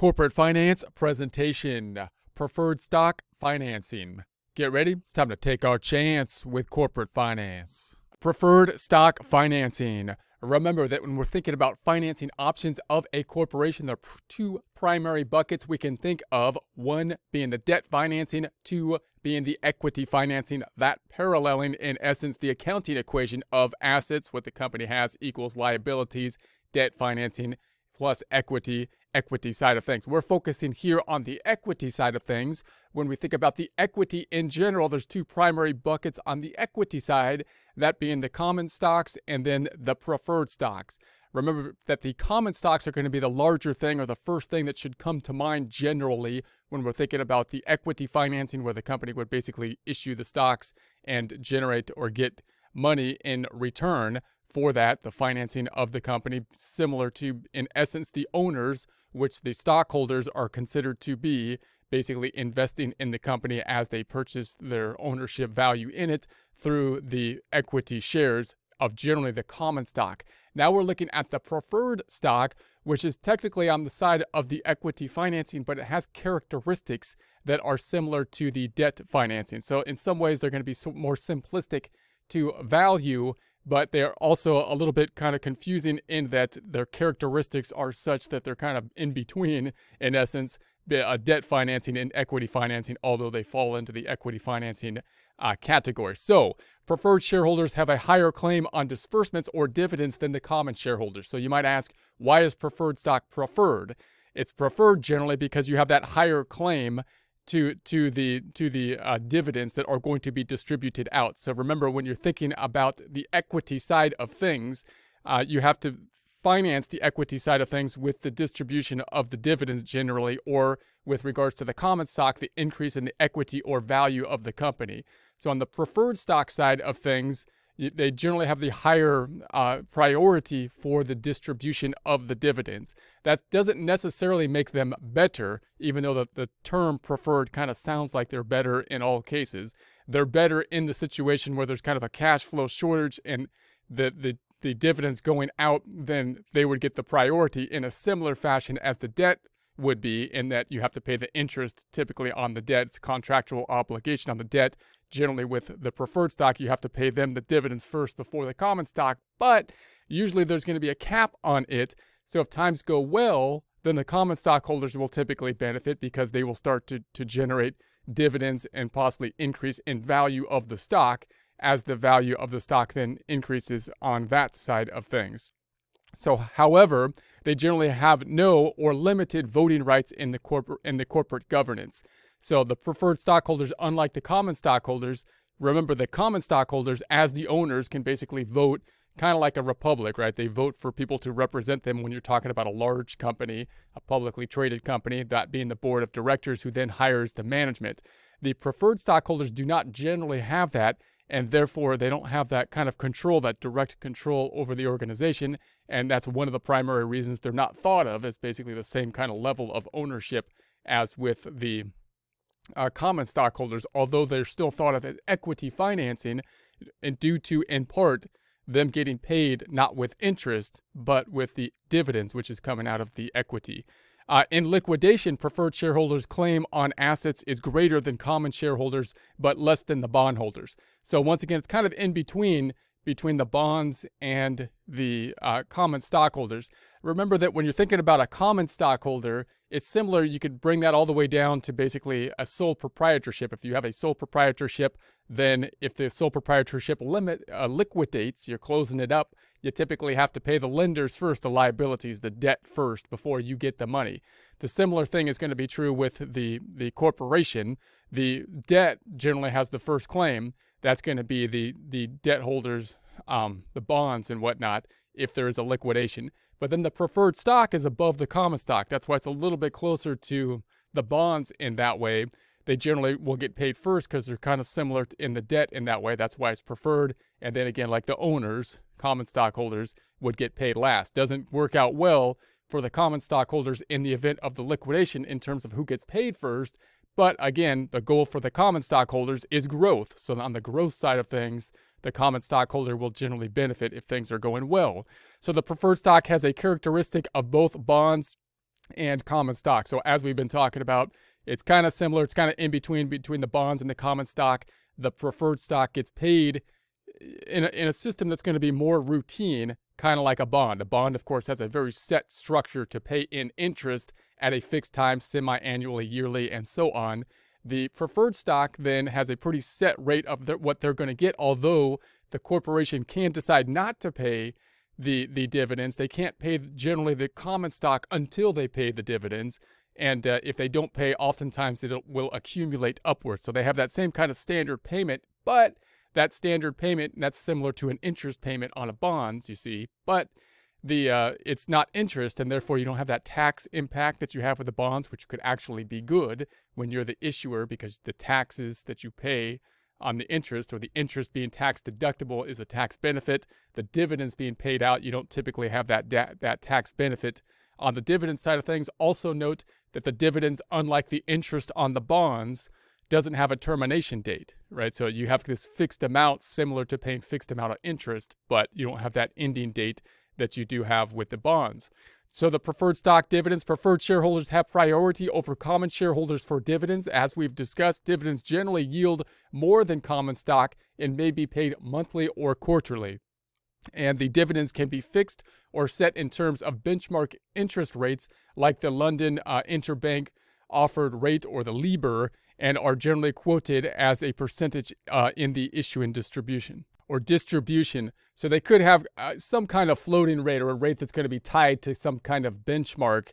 Corporate Finance Presentation, Preferred Stock Financing. Get ready, it's time to take our chance with corporate finance. Preferred stock financing. Remember that when we're thinking about financing options of a corporation, there are two primary buckets we can think of. One being the debt financing, two being the equity financing, that paralleling in essence the accounting equation of assets, what the company has equals liabilities, debt financing plus equity side of things. We're focusing here on the equity side of things. When we think about the equity in general, there's two primary buckets on the equity side, that being the common stocks and then the preferred stocks. Remember that the common stocks are going to be the larger thing, or the first thing that should come to mind generally when we're thinking about the equity financing, where the company would basically issue the stocks and generate or get money in return for that, the financing of the company, similar to, in essence, the owners, which the stockholders are considered to be basically investing in the company as they purchase their ownership value in it through the equity shares of generally the common stock. Now we're looking at the preferred stock, which is technically on the side of the equity financing, but it has characteristics that are similar to the debt financing. So in some ways, they're going to be more simplistic to value, but they're also a little bit kind of confusing in that their characteristics are such that they're kind of in between, in essence, debt financing and equity financing, although they fall into the equity financing category. So preferred shareholders have a higher claim on disbursements or dividends than the common shareholders. So you might ask, why is preferred stock preferred? It's preferred generally because you have that higher claim to the dividends that are going to be distributed out. So remember, when you're thinking about the equity side of things, you have to finance the equity side of things with the distribution of the dividends generally, or with regards to the common stock, the increase in the equity or value of the company. So on the preferred stock side of things, they generally have the higher priority for the distribution of the dividends. That doesn't necessarily make them better, even though the term preferred kind of sounds like they're better in all cases. They're better in the situation where there's kind of a cash flow shortage and the dividends going out, then they would get the priority in a similar fashion as the debt would be, in that you have to pay the interest typically on the debt. It's a contractual obligation on the debt. Generally with the preferred stock, you have to pay them the dividends first before the common stock, but usually there's going to be a cap on it. So if times go well, then the common stockholders will typically benefit because they will start to generate dividends and possibly increase in value of the stock as the value of the stock then increases on that side of things. So, however, they generally have no or limited voting rights in the corporate governance. So the preferred stockholders, unlike the common stockholders, remember the common stockholders as the owners can basically vote kind of like a republic, right? They vote for people to represent them when you're talking about a large company, a publicly traded company, that being the board of directors who then hires the management. The preferred stockholders do not generally have that, and therefore they don't have that kind of control, that direct control over the organization. And that's one of the primary reasons they're not thought of as basically the same kind of level of ownership as with the common stockholders, although they're still thought of as equity financing, and due to, in part, them getting paid not with interest, but with the dividends, which is coming out of the equity. In liquidation, preferred shareholders' claim on assets is greater than common shareholders, but less than the bondholders. So once again, it's kind of in between the bonds and the common stockholders. Remember that when you're thinking about a common stockholder, it's similar. You could bring that all the way down to basically a sole proprietorship. If you have a sole proprietorship, then if the sole proprietorship liquidates, you're closing it up, you typically have to pay the lenders first, the liabilities, the debt first, before you get the money. The similar thing is going to be true with the corporation. The debt generally has the first claim. That's going to be the debt holders, the bonds and whatnot, if there is a liquidation. But then the preferred stock is above the common stock. That's why it's a little bit closer to the bonds in that way. They generally will get paid first because they're kind of similar in the debt in that way. That's why it's preferred. And then again, like the owners, common stockholders, would get paid last. Doesn't work out well for the common stockholders in the event of the liquidation in terms of who gets paid first. But again, the goal for the common stockholders is growth. So on the growth side of things, the common stockholder will generally benefit if things are going well. So the preferred stock has a characteristic of both bonds and common stock. So as we've been talking about, it's kind of similar. It's kind of in between the bonds and the common stock. The preferred stock gets paid in a system that's going to be more routine, kind of like a bond. A bond, of course, has a very set structure to pay in interest at a fixed time, semi-annually, yearly, and so on. The preferred stock then has a pretty set rate of what they're going to get, although the corporation can decide not to pay the dividends. They can't pay generally the common stock until they pay the dividends. And if they don't pay, oftentimes it will accumulate upwards. So they have that same kind of standard payment, but that standard payment, that's similar to an interest payment on a bond, you see, but it's not interest, and therefore you don't have that tax impact that you have with the bonds, which could actually be good when you're the issuer, because the taxes that you pay on the interest, or the interest being tax deductible, is a tax benefit. The dividends being paid out, you don't typically have that tax benefit on the dividend side of things. Also note that the dividends, unlike the interest on the bonds, doesn't have a termination date, right? So you have this fixed amount similar to paying fixed amount of interest, but you don't have that ending date that you do have with the bonds. So the preferred stock dividends, preferred shareholders have priority over common shareholders for dividends. As we've discussed, dividends generally yield more than common stock and may be paid monthly or quarterly. And the dividends can be fixed or set in terms of benchmark interest rates like the London Interbank Offered Rate, or the LIBOR, and are generally quoted as a percentage in the issuing distribution. So they could have some kind of floating rate, or a rate that's going to be tied to some kind of benchmark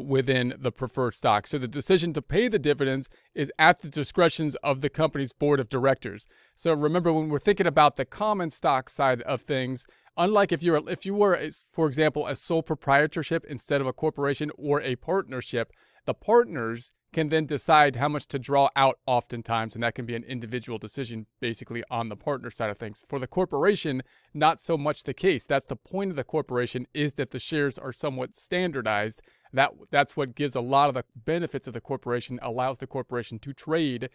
within the preferred stock. So the decision to pay the dividends is at the discretion of the company's board of directors. So remember, when we're thinking about the common stock side of things, unlike if you were, for example, a sole proprietorship instead of a corporation or a partnership, the partners can then decide how much to draw out oftentimes, and that can be an individual decision basically on the partner side of things. For the corporation, not so much the case. That's the point of the corporation, is that the shares are somewhat standardized. That's what gives a lot of the benefits of the corporation, allows the corporation to trade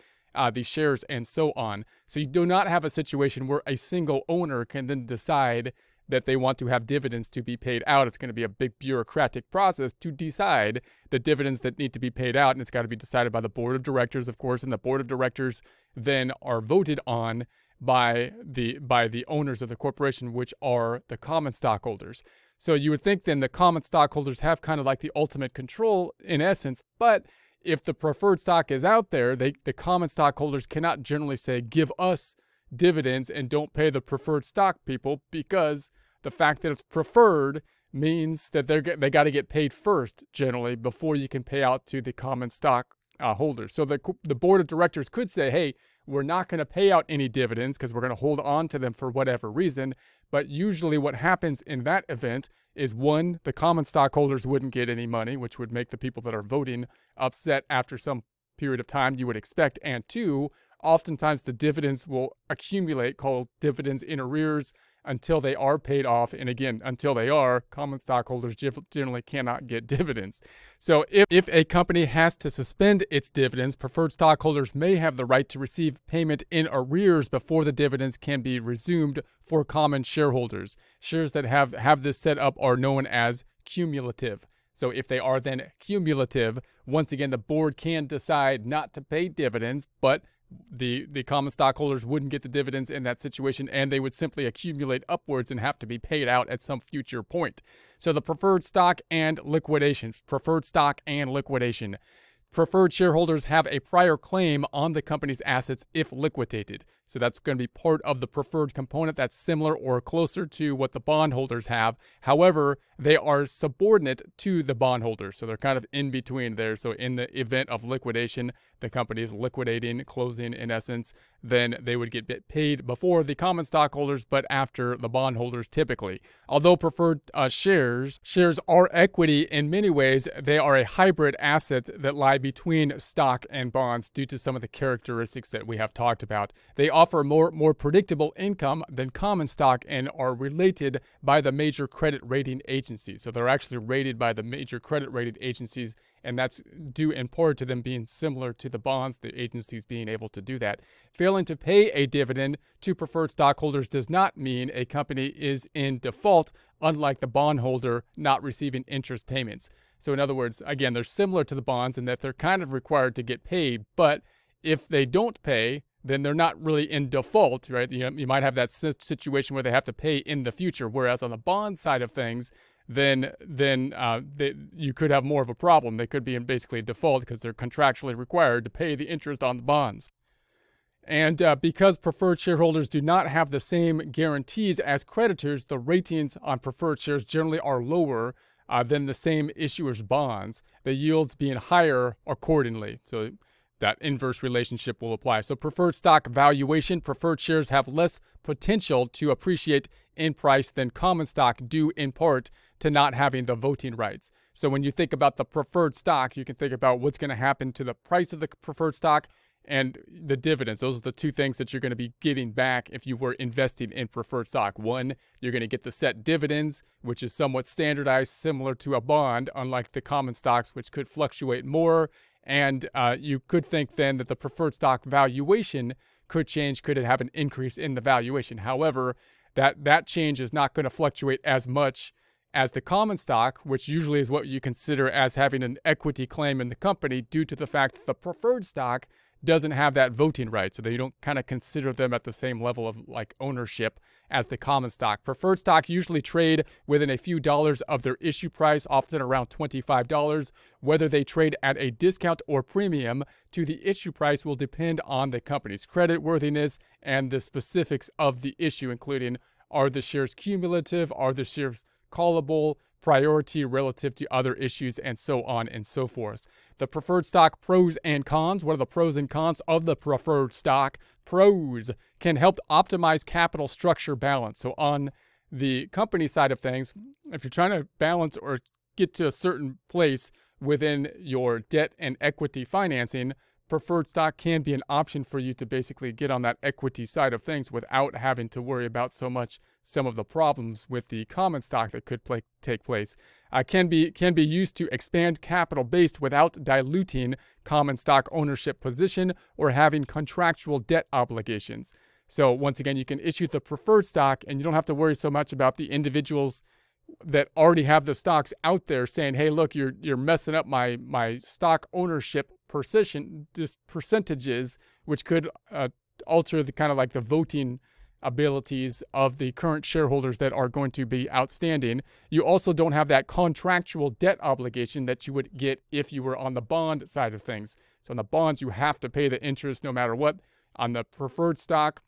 the shares and so on. So you do not have a situation where a single owner can then decide that they want to have dividends to be paid out. It's going to be a big bureaucratic process to decide the dividends that need to be paid out, and it's got to be decided by the board of directors, of course, and the board of directors then are voted on by the owners of the corporation, which are the common stockholders. So you would think then the common stockholders have kind of like the ultimate control in essence, but if the preferred stock is out there, the common stockholders cannot generally say, give us dividends and don't pay the preferred stock people, because the fact that it's preferred means that they got to get paid first generally before you can pay out to the common stock holders. So the board of directors could say, hey, we're not going to pay out any dividends because we're going to hold on to them for whatever reason. But usually what happens in that event is, one, the common stockholders wouldn't get any money, which would make the people that are voting upset after some period of time, you would expect. And two, oftentimes the dividends will accumulate, called dividends in arrears, until they are paid off. And again, until they are, common stockholders generally cannot get dividends. So if a company has to suspend its dividends, preferred stockholders may have the right to receive payment in arrears before the dividends can be resumed for common shareholders. Shares that have this set up are known as cumulative. So if they are then cumulative, once again, the board can decide not to pay dividends, but the common stockholders wouldn't get the dividends in that situation, and they would simply accumulate upwards and have to be paid out at some future point. So the preferred stock and liquidation. Preferred shareholders have a prior claim on the company's assets if liquidated. So that's going to be part of the preferred component. That's similar or closer to what the bondholders have. However, they are subordinate to the bondholders. So they're kind of in between there. So in the event of liquidation, the company is liquidating, closing in essence, then they would get paid before the common stockholders, but after the bondholders typically. Although preferred shares are equity in many ways, they are a hybrid asset that lie between stock and bonds due to some of the characteristics that we have talked about. They offer more predictable income than common stock and are related by the major credit rating agencies. So they're actually rated by the major credit rating agencies, and that's due in part to them being similar to the bonds, the agencies being able to do that. Failing to pay a dividend to preferred stockholders does not mean a company is in default, unlike the bondholder not receiving interest payments. So in other words, again, they're similar to the bonds in that they're kind of required to get paid, but if they don't pay, then they're not really in default, right? You might have that situation where they have to pay in the future, whereas on the bond side of things, then you could have more of a problem. They could be in basically default because they're contractually required to pay the interest on the bonds. And because preferred shareholders do not have the same guarantees as creditors, the ratings on preferred shares generally are lower than the same issuer's bonds, the yields being higher accordingly. So that inverse relationship will apply. So preferred stock valuation, preferred shares have less potential to appreciate in price than common stock due in part to not having the voting rights. So when you think about the preferred stock, you can think about what's going to happen to the price of the preferred stock and the dividends. Those are the two things that you're going to be getting back if you were investing in preferred stock. One, you're going to get the set dividends, which is somewhat standardized, similar to a bond, unlike the common stocks, which could fluctuate more. And you could think then that the preferred stock valuation could change. Could it have an increase in the valuation? However, that change is not going to fluctuate as much as the common stock, which usually is what you consider as having an equity claim in the company, due to the fact that the preferred stock doesn't have that voting right, so that you don't kind of consider them at the same level of like ownership as the common stock. Preferred stock usually trade within a few dollars of their issue price, often around $25. Whether they trade at a discount or premium to the issue price will depend on the company's credit worthiness and the specifics of the issue, including are the shares cumulative, are the shares callable, priority relative to other issues, and so on and so forth. The preferred stock pros and cons. What are the pros and cons of the preferred stock? Pros can help optimize capital structure balance. So on the company side of things, if you're trying to balance or get to a certain place within your debt and equity financing, preferred stock can be an option for you to basically get on that equity side of things without having to worry about so much some of the problems with the common stock that could take place. Can be used to expand capital base without diluting common stock ownership position or having contractual debt obligations. So once again, you can issue the preferred stock and you don't have to worry so much about the individuals that already have the stocks out there saying, hey, look, you're messing up my stock ownership percentages, which could alter the kind of like the voting abilities of the current shareholders that are going to be outstanding. You also don't have that contractual debt obligation that you would get if you were on the bond side of things. So on the bonds, you have to pay the interest no matter what. On the preferred stock,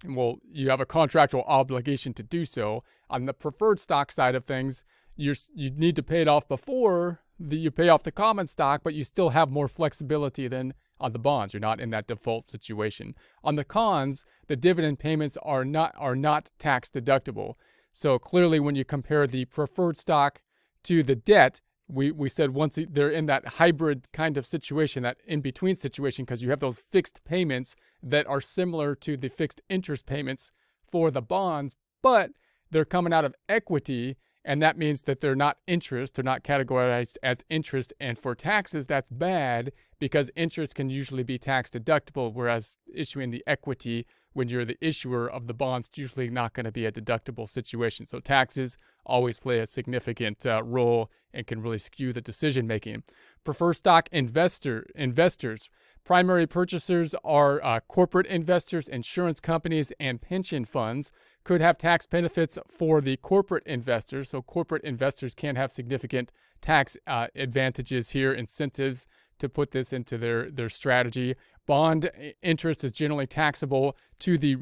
well, you have a contractual obligation to do so. On the preferred stock side of things, you need to pay it off before you pay off the common stock, but you still have more flexibility than on the bonds. You're not in that default situation. On the cons, the dividend payments are not tax deductible. So clearly, when you compare the preferred stock to the debt, we said once they're in that hybrid kind of situation, that in-between situation, because you have those fixed payments that are similar to the fixed interest payments for the bonds, but they're coming out of equity, and that means that they're not interest. They're not categorized as interest, and for taxes, that's bad because interest can usually be tax deductible, whereas issuing the equity when you're the issuer of the bonds, it's usually not going to be a deductible situation. So taxes always play a significant role and can really skew the decision making. Preferred stock investors. Primary purchasers are corporate investors, insurance companies, and pension funds. Could have tax benefits for the corporate investors. So corporate investors can have significant tax advantages here, incentives to put this into their strategy. Bond interest is generally taxable to the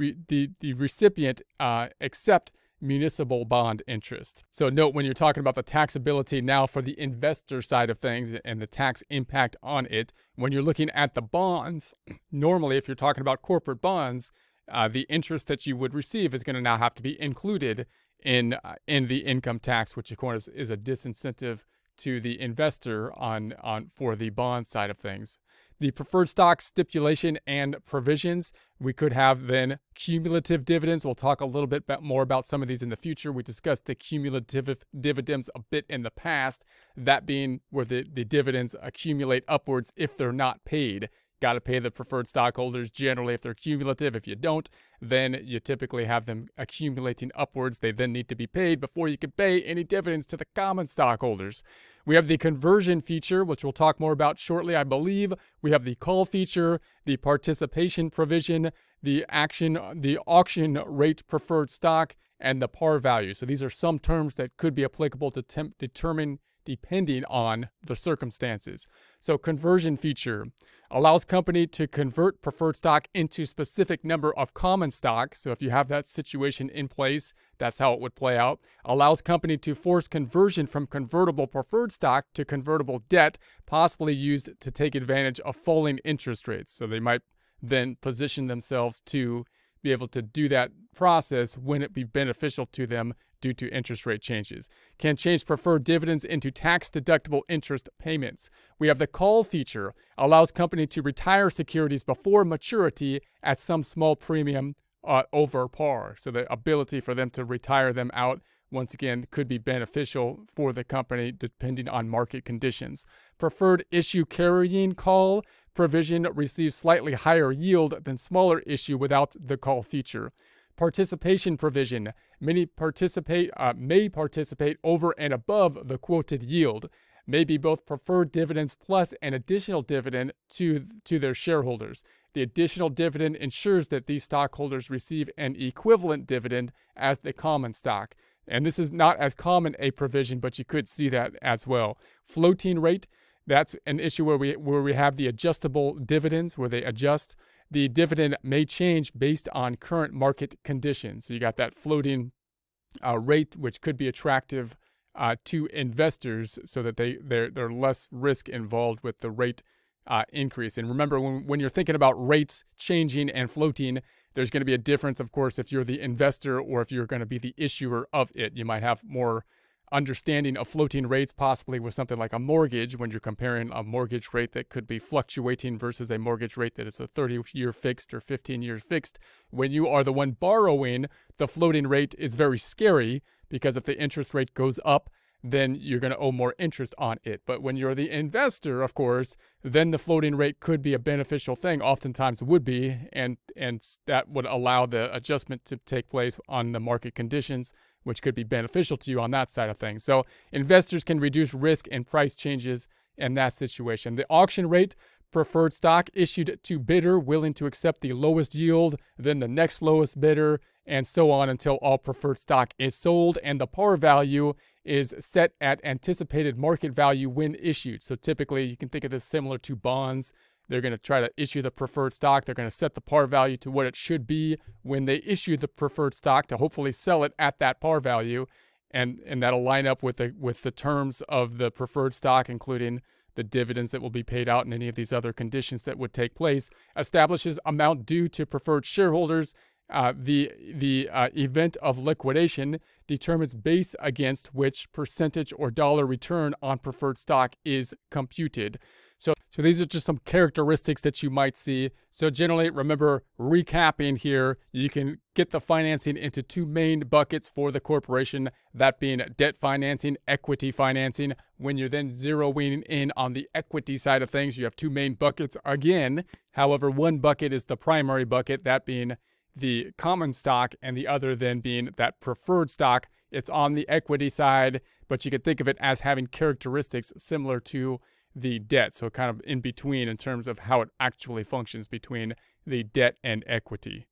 recipient, except municipal bond interest. So note, when you're talking about the taxability now for the investor side of things and the tax impact on it, when you're looking at the bonds, normally if you're talking about corporate bonds, the interest that you would receive is going to now have to be included in the income tax, which of course is a disincentive to the investor for the bond side of things. The preferred stock stipulation and provisions. We could have then cumulative dividends. We'll talk a little bit more about some of these in the future. We discussed the cumulative dividends a bit in the past, that being where the dividends accumulate upwards if they're not paid. got to pay the preferred stockholders generally if they're cumulative. If you don't, then you typically have them accumulating upwards. They then need to be paid before you can pay any dividends to the common stockholders. We have the conversion feature, which we'll talk more about shortly, I believe. We have the call feature, the participation provision, the auction rate preferred stock, and the par value. So these are some terms that could be applicable to determine depending on the circumstances. So conversion feature allows company to convert preferred stock into specific number of common stock. So if you have that situation in place, that's how it would play out. Allows company to force conversion from convertible preferred stock to convertible debt, possibly used to take advantage of falling interest rates. So they might then position themselves to be able to do that process when it be beneficial to them due to interest rate changes. Can change preferred dividends into tax-deductible interest payments. We have the call feature, allows company to retire securities before maturity at some small premium over par. So the ability for them to retire them out, once again, could be beneficial for the company depending on market conditions. Preferred issue carrying call provision receives slightly higher yield than smaller issue without the call feature. Participation provision. Many may participate over and above the quoted yield. May be both preferred dividends plus an additional dividend to their shareholders. The additional dividend ensures that these stockholders receive an equivalent dividend as the common stock. And this is not as common a provision, but you could see that as well. Floating rate. That's an issue where we have the adjustable dividends, where they adjust. The dividend may change based on current market conditions. So you got that floating rate, which could be attractive to investors so that they're less risk involved with the rate increase. And remember, when you're thinking about rates changing and floating, there's going to be a difference, of course, if you're the investor or if you're going to be the issuer of it. You might have more understanding of floating rates, possibly with something like a mortgage, when you're comparing a mortgage rate that could be fluctuating versus a mortgage rate that is a 30-year fixed or 15-year fixed. When you are the one borrowing, the floating rate is very scary because if the interest rate goes up, then you're going to owe more interest on it. But when you're the investor, of course, then the floating rate could be a beneficial thing, oftentimes would be, and that would allow the adjustment to take place on the market conditions, which could be beneficial to you on that side of things. So investors can reduce risk and price changes in that situation. The auction rate, preferred stock issued to bidder willing to accept the lowest yield, then the next lowest bidder, and so on until all preferred stock is sold. And the par value is set at anticipated market value when issued. So typically you can think of this similar to bonds. They're going to try to issue the preferred stock. They're going to set the par value to what it should be when they issue the preferred stock to hopefully sell it at that par value. And that'll line up with the terms of the preferred stock, including the dividends that will be paid out and any of these other conditions that would take place. Establishes amount due to preferred shareholders. The event of liquidation determines base against which percentage or dollar return on preferred stock is computed. So these are just some characteristics that you might see. So generally, remember, recapping here, you can get the financing into two main buckets for the corporation, that being debt financing, equity financing. When you're then zeroing in on the equity side of things, you have two main buckets again. However, one bucket is the primary bucket, that being the common stock, and the other then being that preferred stock. It's on the equity side, but you could think of it as having characteristics similar to the debt. So kind of in between in terms of how it actually functions between the debt and equity.